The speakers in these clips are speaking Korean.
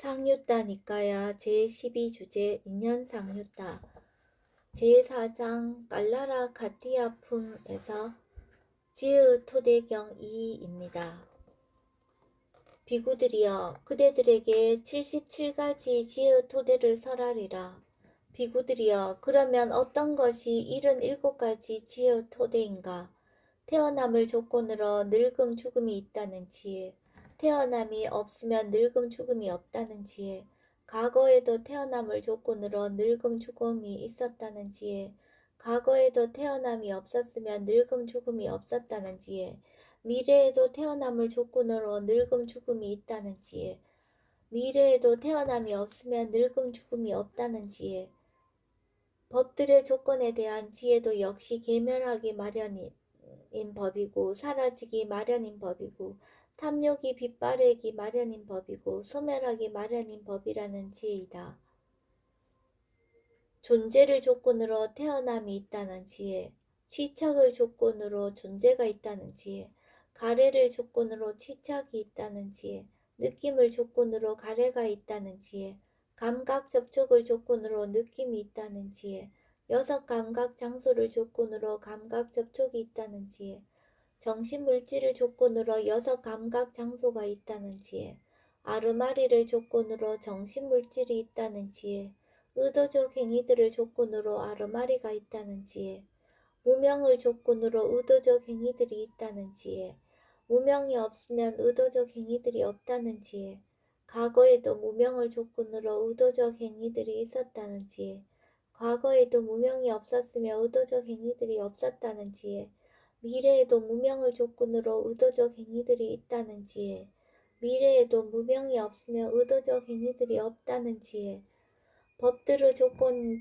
상유따 니까야 제12주제 인연상유따 제4장 깔라라 가티아품에서 지읒 토대경 2입니다. 비구들이여 그대들에게 77가지 지읒 토대를 설하리라. 비구들이여 그러면 어떤 것이 77가지 지읒 토대인가? 태어남을 조건으로 늙음 죽음이 있다는 지혜, 태어남이 없으면 늙음 죽음이 없다는 지혜, 과거에도 태어남을 조건으로 늙음 죽음이 있었다는 지혜, 과거에도 태어남이 없었으면 늙음 죽음이 없었다는 지혜, 미래에도 태어남을 조건으로 늙음 죽음이 있다는 지혜, 미래에도 태어남이 없으면 늙음 죽음이 없다는 지혜, 법들의 조건에 대한 지혜도 역시 계멸하기 마련인 법이고 사라지기 마련인 법이고 탐욕이 빗바래기 마련인 법이고 소멸하기 마련인 법이라는 지혜이다. 존재를 조건으로 태어남이 있다는 지혜, 취착을 조건으로 존재가 있다는 지혜, 가래를 조건으로 취착이 있다는 지혜, 느낌을 조건으로 가래가 있다는 지혜, 감각 접촉을 조건으로 느낌이 있다는 지혜, 여섯 감각 장소를 조건으로 감각 접촉이 있다는 지혜, 정신 물질을 조건으로 여섯 감각 장소가 있다는 지혜, 아르마리를 조건으로 정신 물질이 있다는 지혜, 의도적 행위들을 조건으로 아르마리가 있다는 지혜, 무명을 조건으로 의도적 행위들이 있다는 지혜, 무명이 없으면 의도적 행위들이 없다는 지혜, 과거에도 무명을 조건으로 의도적 행위들이 있었다는 지혜, 과거에도 무명이 없었으며 의도적 행위들이 없었다는 지혜, 미래에도 무명을 조건으로 의도적 행위들이 있다는 지혜, 미래에도 무명이 없으며 의도적 행위들이 없다는 지혜, 법들의 조건에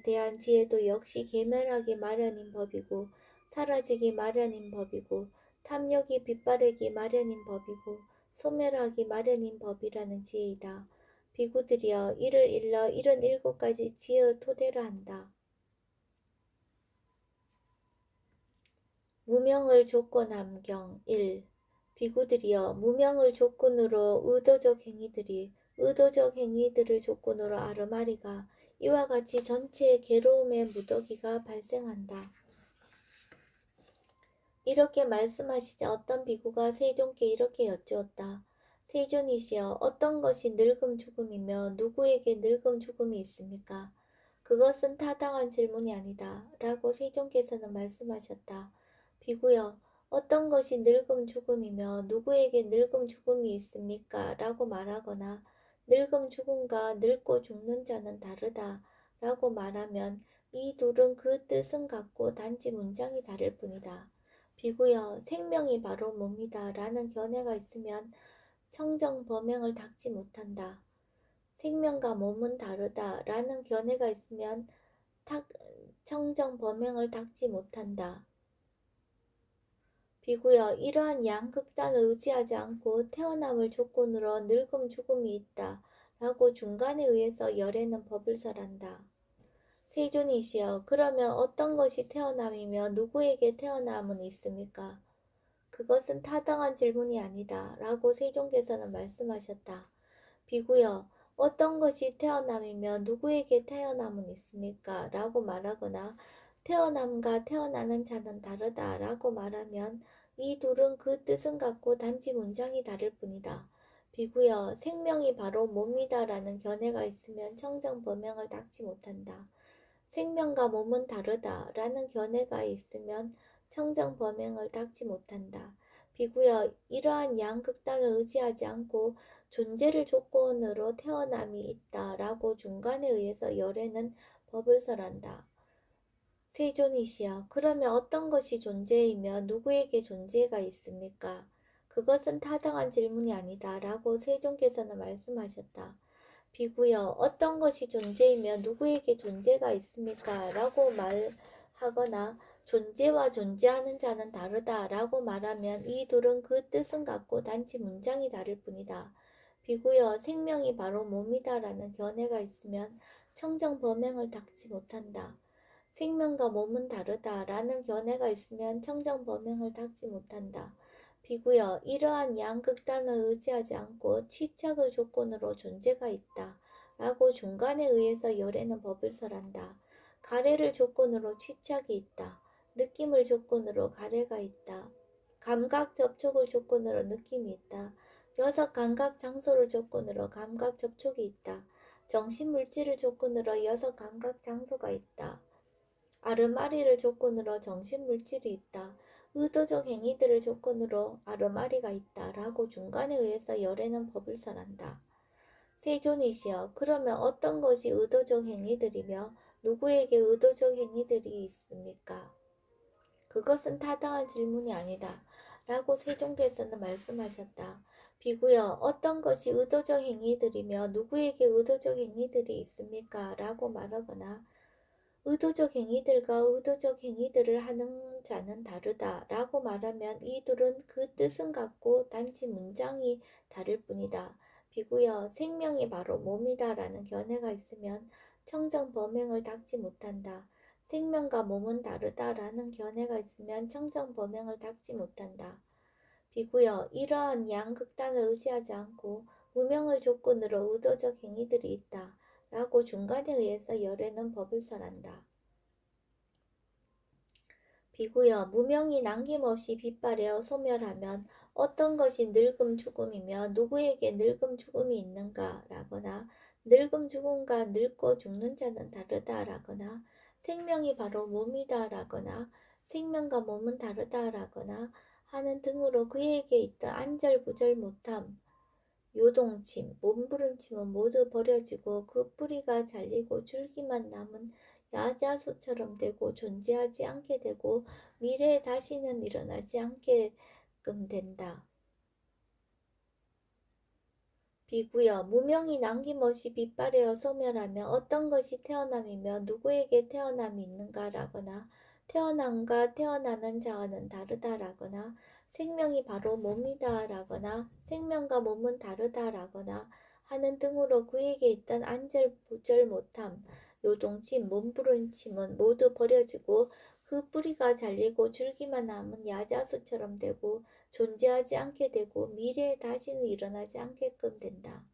대한 지혜도 역시 계멸하기 마련인 법이고 사라지기 마련인 법이고 탐욕이 빗바래기 마련인 법이고 소멸하기 마련인 법이라는 지혜이다. 비구들이여 이를 일러 77가지 지혜의 토대로 한다. 무명을 조건함경 1. 비구들이여 무명을 조건으로 의도적 행위들을 조건으로 아르마리가 이와 같이 전체의 괴로움의 무더기가 발생한다. 이렇게 말씀하시자 어떤 비구가 세존께 이렇게 여쭈었다. 세존이시여 어떤 것이 늙음 죽음이며 누구에게 늙음 죽음이 있습니까? 그것은 타당한 질문이 아니다. 라고 세존께서는 말씀하셨다. 비구여 어떤 것이 늙음 죽음이며 누구에게 늙음 죽음이 있습니까? 라고 말하거나 늙음 죽음과 늙고 죽는 자는 다르다 라고 말하면 이 둘은 그 뜻은 같고 단지 문장이 다를 뿐이다. 비구여 생명이 바로 몸이다 라는 견해가 있으면 청정 범행을 닦지 못한다. 생명과 몸은 다르다 라는 견해가 있으면 청정 범행을 닦지 못한다. 비구여 이러한 양극단을 의지하지 않고 태어남을 조건으로 늙음 죽음이 있다 라고 중간에 의해서 열에는 법을 설한다. 세존이시여 그러면 어떤 것이 태어남이며 누구에게 태어남은 있습니까? 그것은 타당한 질문이 아니다 라고 세존께서는 말씀하셨다. 비구여 어떤 것이 태어남이며 누구에게 태어남은 있습니까? 라고 말하거나 태어남과 태어나는 자는 다르다 라고 말하면 이 둘은 그 뜻은 같고 단지 문장이 다를 뿐이다. 비구여 생명이 바로 몸이다 라는 견해가 있으면 청정 범행을 닦지 못한다. 생명과 몸은 다르다 라는 견해가 있으면 청정 범행을 닦지 못한다. 비구여 이러한 양극단을 의지하지 않고 존재를 조건으로 태어남이 있다 라고 중간에 의해서 열에는 법을 설한다. 세존이시여 그러면 어떤 것이 존재이며 누구에게 존재가 있습니까? 그것은 타당한 질문이 아니다 라고 세존께서는 말씀하셨다. 비구여 어떤 것이 존재이며 누구에게 존재가 있습니까? 라고 말하거나 존재와 존재하는 자는 다르다 라고 말하면 이 둘은 그 뜻은 같고 단지 문장이 다를 뿐이다. 비구여 생명이 바로 몸이다 라는 견해가 있으면 청정 범행을 닦지 못한다. 생명과 몸은 다르다 라는 견해가 있으면 청정 범행을 닦지 못한다. 비구여, 이러한 양극단을 의지하지 않고 취착의 조건으로 존재가 있다. 라고 중간에 의해서 열에는 법을 설한다. 가래를 조건으로 취착이 있다. 느낌을 조건으로 가래가 있다. 감각 접촉을 조건으로 느낌이 있다. 여섯 감각 장소를 조건으로 감각 접촉이 있다. 정신 물질을 조건으로 여섯 감각 장소가 있다. 아르마리를 조건으로 정신 물질이 있다. 의도적 행위들을 조건으로 아르마리가 있다. 라고 중간에 의해서 열에는 법을 설한다. 세존이시여, 그러면 어떤 것이 의도적 행위들이며 누구에게 의도적 행위들이 있습니까? 그것은 타당한 질문이 아니다. 라고 세종께서는 말씀하셨다. 비구여, 어떤 것이 의도적 행위들이며 누구에게 의도적 행위들이 있습니까? 라고 말하거나 의도적 행위들과 의도적 행위들을 하는 자는 다르다 라고 말하면 이 둘은 그 뜻은 같고 단지 문장이 다를 뿐이다. 비구여, 생명이 바로 몸이다 라는 견해가 있으면 청정범행을 닦지 못한다. 생명과 몸은 다르다 라는 견해가 있으면 청정범행을 닦지 못한다. 비구여, 이러한 양극단을 의지하지 않고 무명을 조건으로 의도적 행위들이 있다. 라고 중간에 의해서 열에는 법을 설한다. 비구여, 무명이 남김없이 빗발하여 소멸하면 어떤 것이 늙음 죽음이며 누구에게 늙음 죽음이 있는가 라거나 늙음 죽음과 늙고 죽는 자는 다르다 라거나 생명이 바로 몸이다 라거나 생명과 몸은 다르다 라거나 하는 등으로 그에게 있던 안절부절 못함, 요동침, 몸부림침은 모두 버려지고 그 뿌리가 잘리고 줄기만 남은 야자수처럼 되고 존재하지 않게 되고 미래에 다시는 일어나지 않게끔 된다. 비구여, 무명이 남김없이 빗발하여 소멸하며 어떤 것이 태어남이며 누구에게 태어남이 있는가라거나 태어남과 태어나는 자와는 다르다라거나 생명이 바로 몸이다라거나 생명과 몸은 다르다라거나 하는 등으로 그에게 있던 안절부절 못함, 요동침, 몸부림침은 모두 버려지고 그 뿌리가 잘리고 줄기만 남은 야자수처럼 되고 존재하지 않게 되고 미래에 다시는 일어나지 않게끔 된다.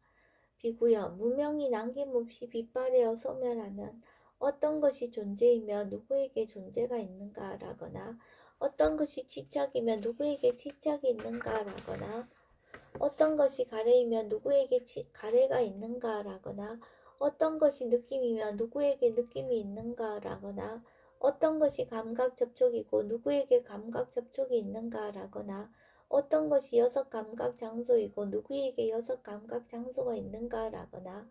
비구여, 무명이 남김없이 빗발하여 소멸하면 어떤 것이 존재이며 누구에게 존재가 있는가라거나 어떤 것이 지착이며 누구에게 지착이 있는가라거나 어떤 것이 가래이며 누구에게 가래가 있는가라거나 어떤 것이 느낌이며 누구에게 느낌이 있는가라거나 어떤 것이 감각 접촉이고 누구에게 감각 접촉이 있는가라거나 어떤 것이 여섯 감각 장소이고 누구에게 여섯 감각 장소가 있는가라거나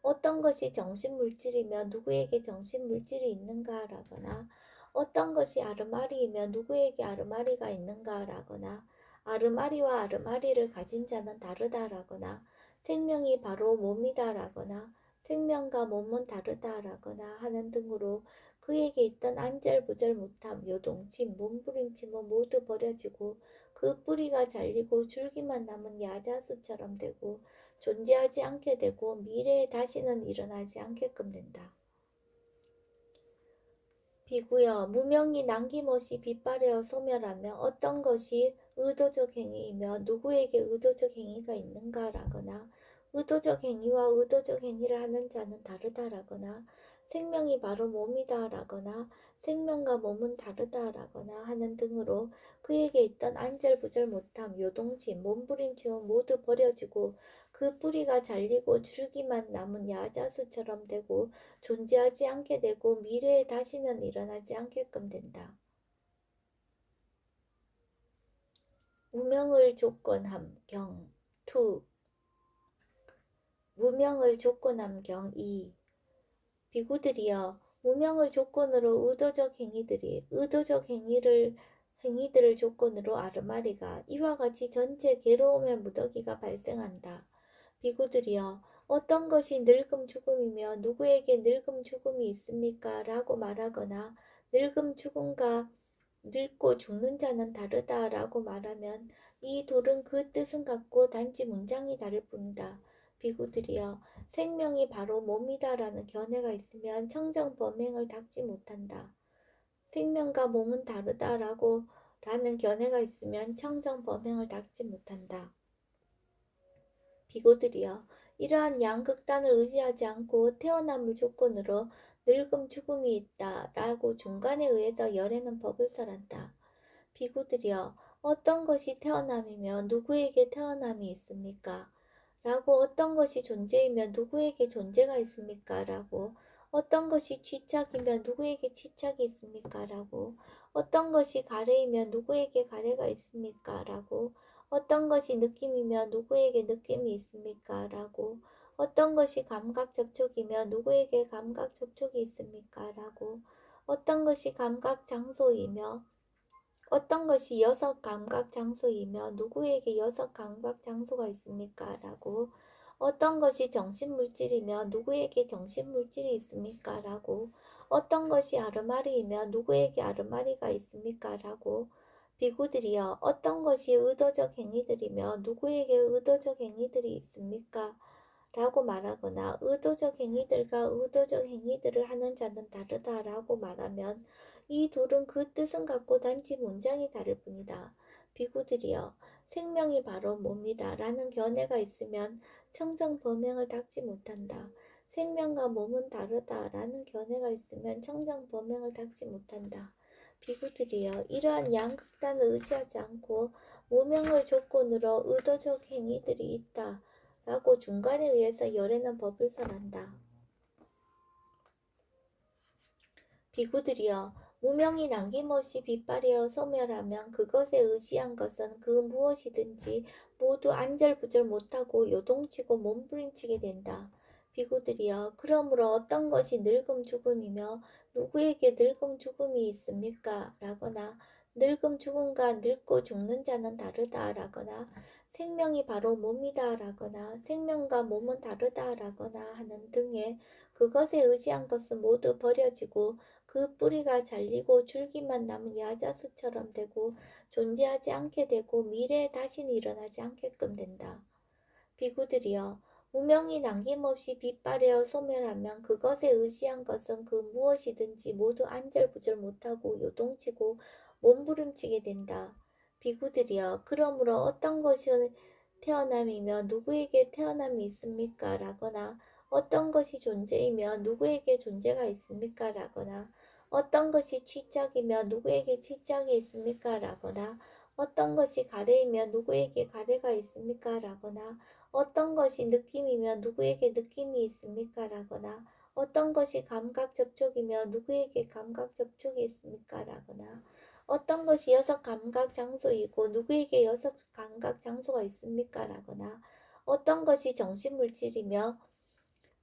어떤 것이 정신물질이며 누구에게 정신물질이 있는가라거나 어떤 것이 아르마리이며 누구에게 아르마리가 있는가라거나 아르마리와 아르마리를 가진 자는 다르다라거나 생명이 바로 몸이다라거나 생명과 몸은 다르다라거나 하는 등으로 그에게 있던 안절부절 못함, 요동침, 몸부림침은 모두 버려지고 그 뿌리가 잘리고 줄기만 남은 야자수처럼 되고 존재하지 않게 되고 미래에 다시는 일어나지 않게끔 된다. 비구여, 무명이 남김없이 빗발하여 소멸하며 어떤 것이 의도적 행위이며 누구에게 의도적 행위가 있는가라거나 의도적 행위와 의도적 행위를 하는 자는 다르다라거나 생명이 바로 몸이다라거나 생명과 몸은 다르다라거나 하는 등으로 그에게 있던 안절부절 못함, 요동침, 몸부림침은 모두 버려지고 그 뿌리가 잘리고 줄기만 남은 야자수처럼 되고 존재하지 않게 되고 미래에 다시는 일어나지 않게끔 된다. 무명을 조건함 경 투 무명을 조건함 경 2 비구들이여, 무명을 조건으로 의도적 행위들을 조건으로 아르마리가 이와 같이 전체 괴로움의 무더기가 발생한다. 비구들이여, 어떤 것이 늙음 죽음이며 누구에게 늙음 죽음이 있습니까? 라고 말하거나 늙음 죽음과 늙고 죽는 자는 다르다 라고 말하면 이 둘은 그 뜻은 같고 단지 문장이 다를 뿐이다. 비구들이여, 생명이 바로 몸이다 라는 견해가 있으면 청정 범행을 닦지 못한다. 생명과 몸은 다르다라고 라는 견해가 있으면 청정 범행을 닦지 못한다. 비고들이여 이러한 양극단을 의지하지 않고 태어남을 조건으로 늙음 죽음이 있다 라고 중간에 의해서 열에는 법을 설한다. 비고들이여 어떤 것이 태어남이며 누구에게 태어남이 있습니까? 라고 어떤 것이 존재이며 누구에게 존재가 있습니까? 라고 어떤 것이 쥐착이며 누구에게 쥐착이 있습니까? 라고 어떤 것이 가래이며 누구에게 가래가 있습니까? 라고 어떤 것이 느낌이며 누구에게 느낌이 있습니까? 라고 어떤 것이 감각 접촉이며 누구에게 감각 접촉이 있습니까? 라고 어떤 것이 감각 장소이며 어떤 것이 여섯 감각 장소이며 누구에게 여섯 감각 장소가 있습니까? 라고 어떤 것이 정신물질이며 누구에게 정신물질이 있습니까? 라고 어떤 것이 아르마리이며 누구에게 아르마리가 있습니까? 라고 비구들이여 어떤 것이 의도적 행위들이며 누구에게 의도적 행위들이 있습니까? 라고 말하거나 의도적 행위들과 의도적 행위들을 하는 자는 다르다 라고 말하면 이 둘은 그 뜻은 같고 단지 문장이 다를 뿐이다. 비구들이여 생명이 바로 몸이다 라는 견해가 있으면 청정 범행을 닦지 못한다. 생명과 몸은 다르다 라는 견해가 있으면 청정 범행을 닦지 못한다. 비구들이여 이러한 양극단을 의지하지 않고 무명의 조건으로 의도적 행위들이 있다. 라고 중간에 의해서 열에는 법을 설한다. 비구들이여 무명이 남김없이 빗발이어 소멸하면 그것에 의지한 것은 그 무엇이든지 모두 안절부절 못하고 요동치고 몸부림치게 된다. 비구들이여 그러므로 어떤 것이 늙음 죽음이며 누구에게 늙음 죽음이 있습니까? 라거나 늙음 죽음과 늙고 죽는 자는 다르다 라거나 생명이 바로 몸이다 라거나 생명과 몸은 다르다 라거나 하는 등의 그것에 의지한 것은 모두 버려지고 그 뿌리가 잘리고 줄기만 남은 야자수처럼 되고 존재하지 않게 되고 미래에 다시는 일어나지 않게끔 된다. 비구들이여 무명이 남김없이 빛발하여 소멸하면 그것에 의지한 것은 그 무엇이든지 모두 안절부절 못하고 요동치고 몸부림치게 된다. 비구들이여 그러므로 어떤 것이 태어남이며 누구에게 태어남이 있습니까? 라거나 어떤 것이 존재이며 누구에게 존재가 있습니까? 라거나 어떤 것이 취짝이며 누구에게 취짝이 있습니까? 라거나 어떤 것이 가래이며 누구에게 가래가 있습니까? 라거나 어떤 것이 느낌이며 누구에게 느낌이 있습니까? 라거나 어떤 것이 감각 접촉이며 누구에게 감각 접촉이 있습니까? 라거나 어떤 것이 여섯 감각 장소이고 누구에게 여섯 감각 장소가 있습니까? 라거나 어떤 것이 정신물질이며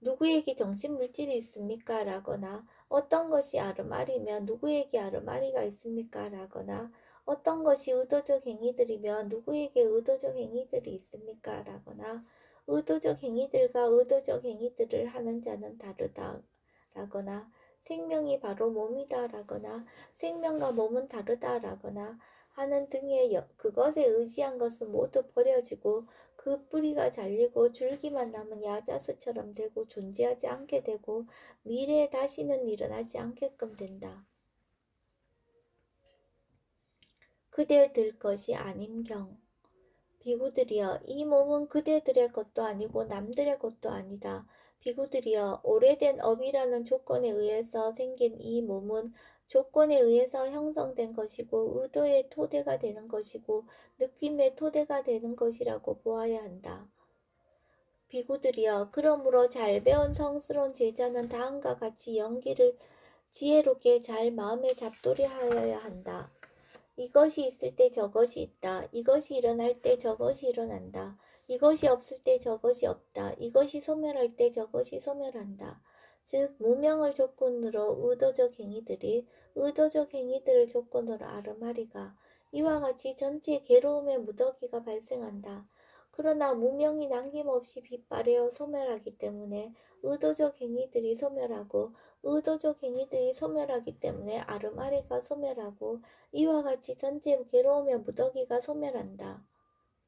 누구에게 정신물질이 있습니까? 라거나 어떤 것이 아르마리며 누구에게 아르마리가 있습니까? 라거나 어떤 것이 의도적 행위들이며 누구에게 의도적 행위들이 있습니까? 라거나 의도적 행위들과 의도적 행위들을 하는 자는 다르다 라거나 생명이 바로 몸이다 라거나 생명과 몸은 다르다 라거나 하는 등의 그것에 의지한 것은 모두 버려지고 그 뿌리가 잘리고 줄기만 남은 야자수처럼 되고 존재하지 않게 되고 미래에 다시는 일어나지 않게끔 된다. 그대들 것이 아님경 비구들이여 이 몸은 그대들의 것도 아니고 남들의 것도 아니다. 비구들이여 오래된 업이라는 조건에 의해서 생긴 이 몸은 조건에 의해서 형성된 것이고 의도의 토대가 되는 것이고 느낌의 토대가 되는 것이라고 보아야 한다. 비구들이여 그러므로 잘 배운 성스러운 제자는 다음과 같이 연기를 지혜롭게 잘 마음에 잡돌이하여야 한다. 이것이 있을 때 저것이 있다. 이것이 일어날 때 저것이 일어난다. 이것이 없을 때 저것이 없다. 이것이 소멸할 때 저것이 소멸한다. 즉 무명을 조건으로 의도적 행위들이 의도적 행위들을 조건으로 아르마리가 이와 같이 전체 괴로움의 무더기가 발생한다. 그러나 무명이 남김없이 빛발하여 소멸하기 때문에 의도적 행위들이 소멸하고 의도적 행위들이 소멸하기 때문에 아르마리가 소멸하고 이와 같이 전체 괴로움의 무더기가 소멸한다.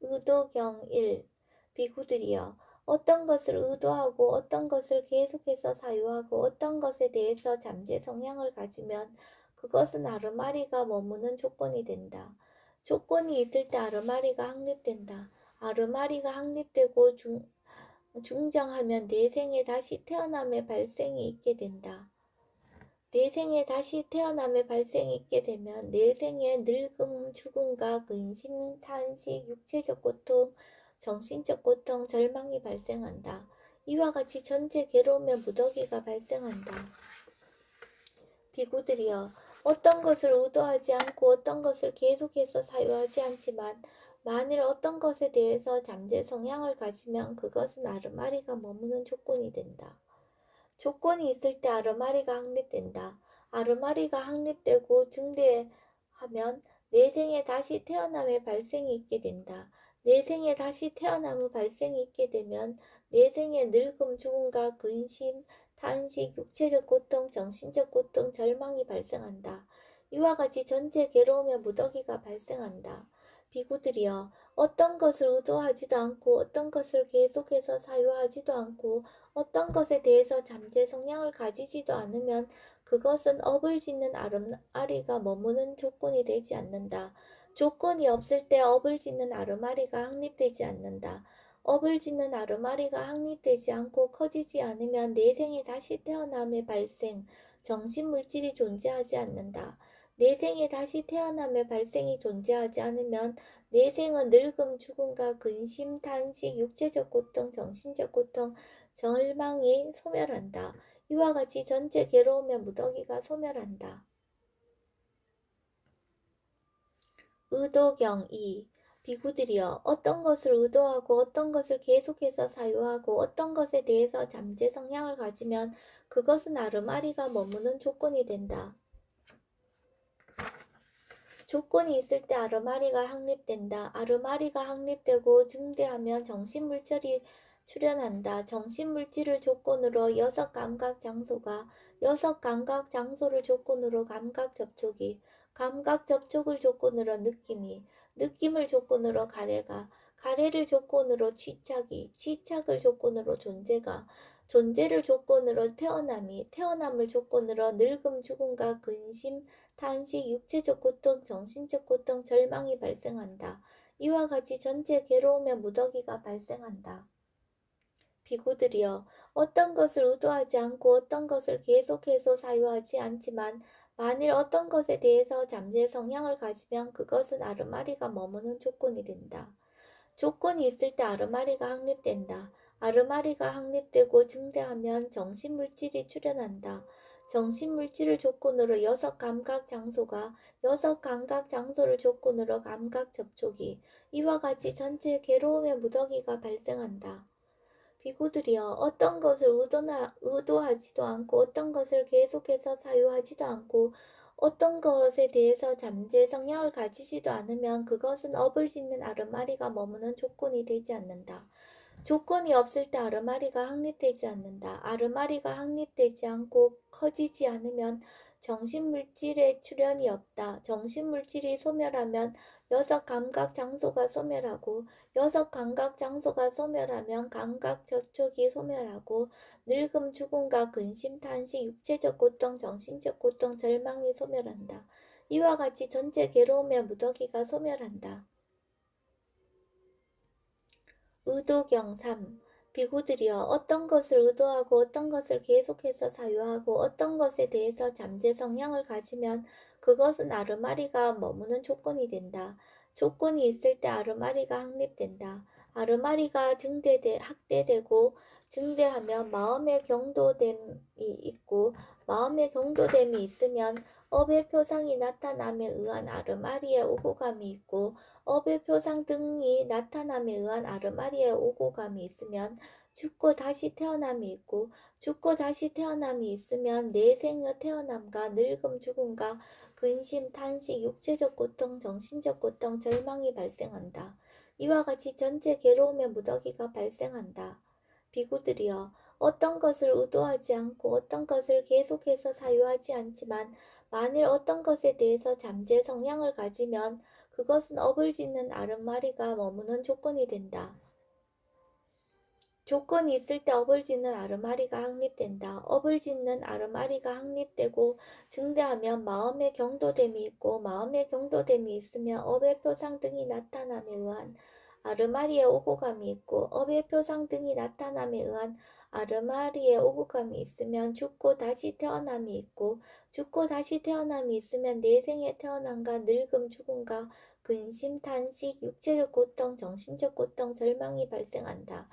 의도경 1. 비구들이여 어떤 것을 의도하고 어떤 것을 계속해서 사유하고 어떤 것에 대해서 잠재 성향을 가지면 그것은 아르마리가 머무는 조건이 된다. 조건이 있을 때 아르마리가 확립된다. 아르마리가 확립되고 중정하면 내생에 다시 태어남의 발생이 있게 된다. 내생에 다시 태어남의 발생이 있게 되면 내생에 늙음, 죽음과 근심, 탄식, 육체적 고통, 정신적 고통, 절망이 발생한다. 이와 같이 전체 괴로움의 무더기가 발생한다. 비구들이여, 어떤 것을 의도하지 않고 어떤 것을 계속해서 사유하지 않지만 만일 어떤 것에 대해서 잠재 성향을 가지면 그것은 아르마리가 머무는 조건이 된다. 조건이 있을 때 아르마리가 확립된다. 아르마리가 확립되고 증대하면 내생에 다시 태어남의 발생이 있게 된다. 내생에 다시 태어남의 발생이 있게 되면 내생에 늙음, 죽음과 근심, 탄식, 육체적 고통, 정신적 고통, 절망이 발생한다. 이와 같이 전체 괴로움의 무더기가 발생한다. 비구들이여, 어떤 것을 의도하지도 않고 어떤 것을 계속해서 사유하지도 않고 어떤 것에 대해서 잠재 성향을 가지지도 않으면 그것은 업을 짓는 아르마리가 머무는 조건이 되지 않는다. 조건이 없을 때 업을 짓는 아르마리가 확립되지 않는다. 업을 짓는 아르마리가 확립되지 않고 커지지 않으면 내생에 다시 태어남의 발생, 정신물질이 존재하지 않는다. 내생에 다시 태어남의 발생이 존재하지 않으면 내생은 늙음, 죽음과 근심, 탄식, 육체적 고통, 정신적 고통, 절망이 소멸한다. 이와 같이 전체 괴로움의 무더기가 소멸한다. 의도경 2. 비구들이여, 어떤 것을 의도하고 어떤 것을 계속해서 사유하고 어떤 것에 대해서 잠재 성향을 가지면 그것은 아르마리가 머무는 조건이 된다. 조건이 있을 때 아르마리가 확립된다. 아르마리가 확립되고 증대하면 정신물질이 출현한다. 정신물질을 조건으로 여섯 감각 장소가, 여섯 감각 장소를 조건으로 감각 접촉이, 감각 접촉을 조건으로 느낌이, 느낌을 조건으로 가래가, 가래를 조건으로 취착이, 취착을 조건으로 존재가, 존재를 조건으로 태어남이, 태어남을 조건으로 늙음, 죽음과 근심, 탄식, 육체적 고통, 정신적 고통, 절망이 발생한다. 이와 같이 전체 괴로움의 무더기가 발생한다. 비구들이여, 어떤 것을 의도하지 않고 어떤 것을 계속해서 사유하지 않지만 만일 어떤 것에 대해서 잠재 성향을 가지면 그것은 아르마리가 머무는 조건이 된다. 조건이 있을 때 아르마리가 확립된다. 아르마리가 확립되고 증대하면 정신물질이 출현한다. 정신물질을 조건으로 여섯 감각 장소가, 여섯 감각 장소를 조건으로 감각 접촉이, 이와 같이 전체 괴로움의 무더기가 발생한다. 비구들이여, 어떤 것을 의도하지도 않고 어떤 것을 계속해서 사유하지도 않고 어떤 것에 대해서 잠재 성향을 가지지도 않으면 그것은 업을 짓는 아르마리가 머무는 조건이 되지 않는다. 조건이 없을 때 아르마리가 확립되지 않는다. 아르마리가 확립되지 않고 커지지 않으면 정신물질의 출현이 없다. 정신물질이 소멸하면 여섯 감각 장소가 소멸하고 여섯 감각 장소가 소멸하면 감각 접촉이 소멸하고 늙음, 죽음과 근심, 탄식, 육체적 고통, 정신적 고통, 절망이 소멸한다. 이와 같이 전체 괴로움의 무더기가 소멸한다. 의도경 3. 비구들이여, 어떤 것을 의도하고 어떤 것을 계속해서 사유하고 어떤 것에 대해서 잠재 성향을 가지면 그것은 아르마리가 머무는 조건이 된다. 조건이 있을 때 아르마리가 확립된다. 아르마리가 확대되고 증대하면 마음의 경도됨이 있고 마음의 경도됨이 있으면 업의 표상이 나타남에 의한 아르마리의 오고감이 있고 업의 표상 등이 나타남에 의한 아르마리의 오고감이 있으면 죽고 다시 태어남이 있고 죽고 다시 태어남이 있으면 내생의 태어남과 늙음, 죽음과 근심, 탄식, 육체적 고통, 정신적 고통, 절망이 발생한다. 이와 같이 전체 괴로움의 무더기가 발생한다. 비구들이여, 어떤 것을 의도하지 않고 어떤 것을 계속해서 사유하지 않지만 만일 어떤 것에 대해서 잠재 성향을 가지면 그것은 업을 짓는 아르마리가 머무는 조건이 된다. 조건이 있을 때 업을 짓는 아르마리가 확립된다. 업을 짓는 아르마리가 확립되고 증대하면 마음의 경도됨이 있고 마음의 경도됨이 있으면 업의 표상 등이 나타남에 의한 아르마리의 오고감이 있고 업의 표상 등이 나타남에 의한 아르마리의 오고감이 있으면 죽고 다시 태어남이 있고 죽고 다시 태어남이 있으면 내생에 태어남과 늙음 죽음과 근심 탄식 육체적 고통 정신적 고통 절망이 발생한다.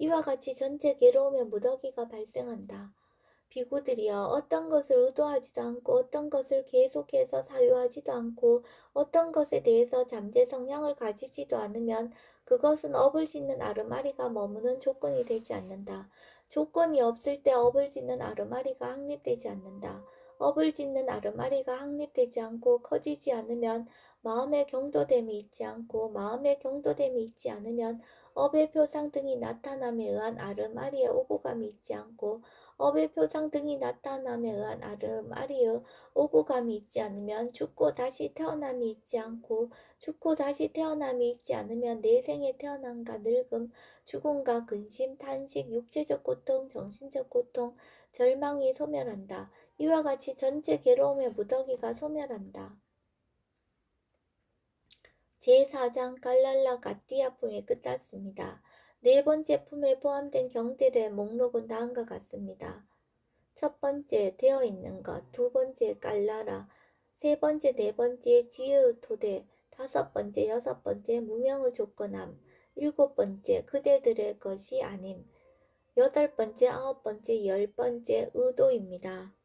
이와 같이 전체 괴로움의 무더기가 발생한다. 비구들이여 어떤 것을 의도하지도 않고 어떤 것을 계속해서 사유하지도 않고 어떤 것에 대해서 잠재 성향을 가지지도 않으면 그것은 업을 짓는 아르마리가 머무는 조건이 되지 않는다. 조건이 없을 때 업을 짓는 아르마리가 확립되지 않는다. 업을 짓는 아르마리가 확립되지 않고 커지지 않으면 마음의 경도됨이 있지 않고 마음의 경도됨이 있지 않으면 업의 표상 등이 나타남에 의한 아르마리의 오고감이 있지 않고 업의 표상 등이 나타남에 의한 아르마리의 오고감이 있지 않으면 죽고 다시 태어남이 있지 않고 죽고 다시 태어남이 있지 않으면 내생에 태어남과 늙음, 죽음과 근심, 탄식, 육체적 고통, 정신적 고통, 절망이 소멸한다. 이와 같이 전체 괴로움의 무더기가 소멸한다. 제4장 갈랄라 가띠아 품이 끝났습니다. 네 번째 품에 포함된 경들의 목록은 다음과 같습니다. 첫 번째 되어 있는 것, 두 번째 깔라라, 세 번째, 네 번째 지으 토대, 다섯 번째, 여섯 번째 무명의 조건함, 일곱 번째 그대들의 것이 아님, 여덟 번째, 아홉 번째, 열 번째 의도입니다.